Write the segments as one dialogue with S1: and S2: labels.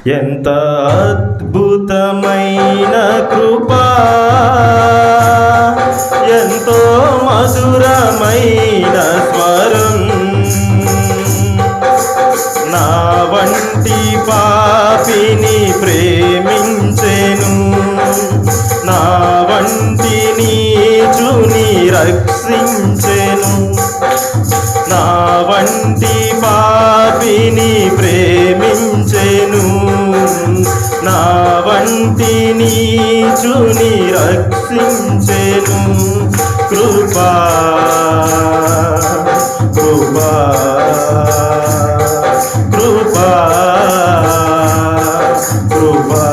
S1: ఎంత అద్భుతమైన కృపా, ఎంతో మధురమైన స్వరం, నా వంటి పాపిని ప్రేమించెను, నా వంటి నీచుని రక్షించెను, నా వంటి పాపిని ప్రేమించెను, నా వంటి నీచుని రక్షించెను. కృపా కృపా కృపా కృపా,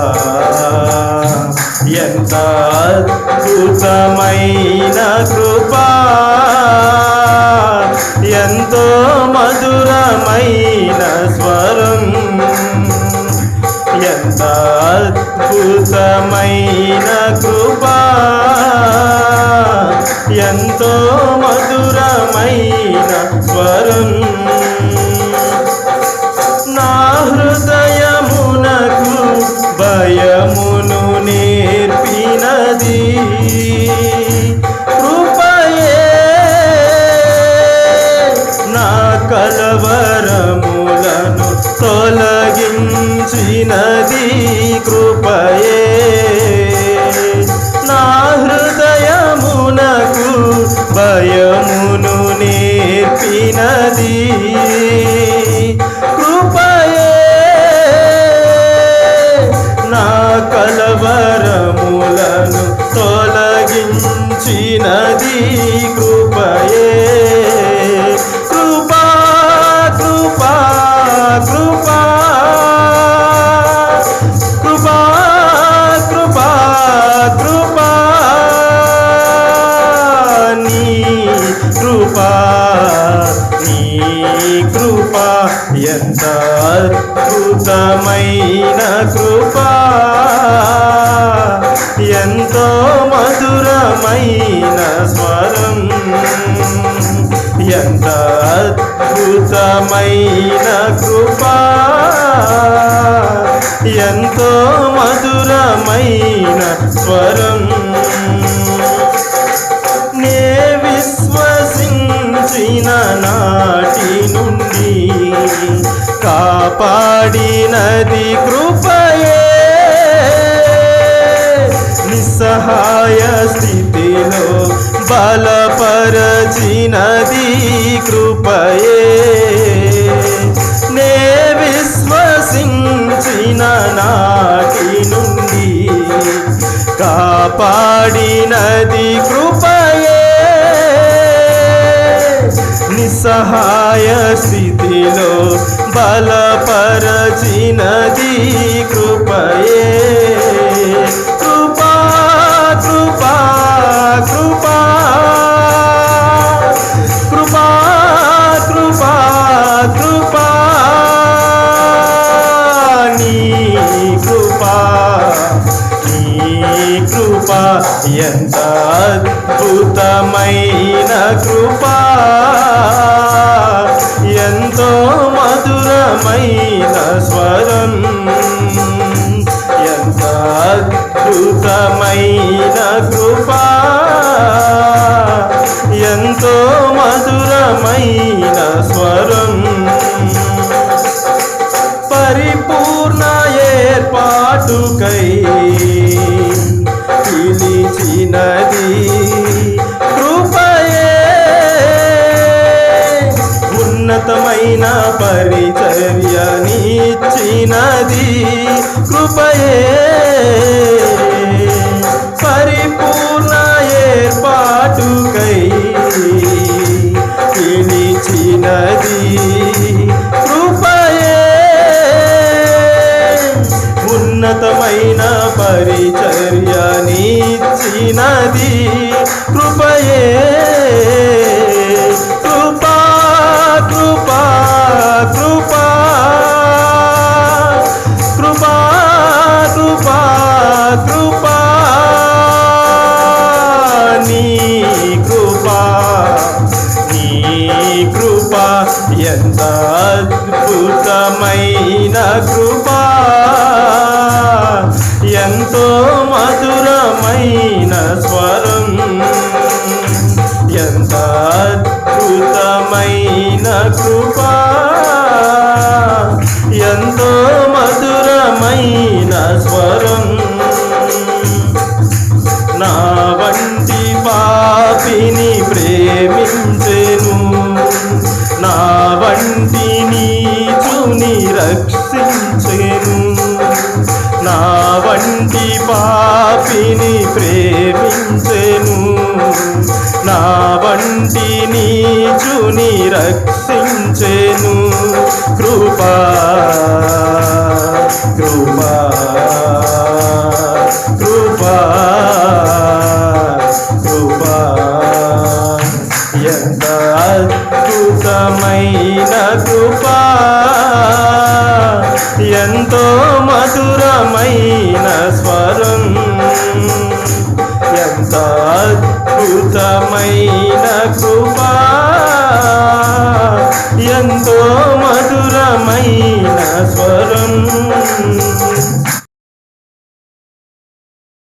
S1: ఎంత అద్భుతమైన కృపా, ఎంతో మధురమైన స్వరం, ఎంత అద్భుతమైన కృపా, ఎంతో మధురమైన స్వరం. నా హృదయమునకు భయమును నేర్పినది కృపయే, నా కలవరములను తొలగించినది కృపయే, నా హృదయమునకు భయమును నేర్పినది కృపయే, నా కలవరములను తొలగించినది కృపయే. కృపా కృపా కృపా కృపా కృపా కృపా, నీ కృపా నీ కృపా, ఎంత అద్భుతమైన కృపా, ఎంతో మధురమైన స్వరం, ఎంత అద్భుతమైన కృపా, ఎంతో మధురమైన స్వరం. నే విశ్వసించిన నాటి నుండి కాపాడినది కృపయే, నిస్సహాయ స్థితిలో బలపరచినది కృపయే, నే విశ్వసించిన నాటి నుండి కాపాడినది కృపయే, నిస్సహాయ స్థితిలో బలపరచినది కృపయే. కృపా కృపా కృపా కృపా కృపా కృపా, నీ కృపా నీ కృపా, ఎంత అద్భుతమైన కృపా, ఎంతో మధురమైన స్వరం, ఎంత అద్భుతమైన కృపా, ఎంతో మధురమైన స్వరం. పరిపూర్ణ ఏర్పాటుకై పిలిచినది కృపయే, ఉన్నతమైన పరిచర్యనిచ్చినది కృపయే, పరిపూర్ణ ఏర్పాటుకై పిలిచినది కృపయే, ఉన్నతమైన పరిచర్యనిచ్చినది కృపయే. కృపా కృపా కృపా కృపా కృపా కృపా, నీ కృపా నీ కృపా, ఎంత అద్భుతమైన కృపా, ప్రేమించెను, నా వంటి నీచుని రక్షించెను. కృపా కృపా కృపా కృపా, ఎంత అద్భుతమైన కృపా, ఎంతో మధురమైన స్వరం, ఎంత అద్భుతమైన కృపా, ఎంతో మధురమైన స్వరం.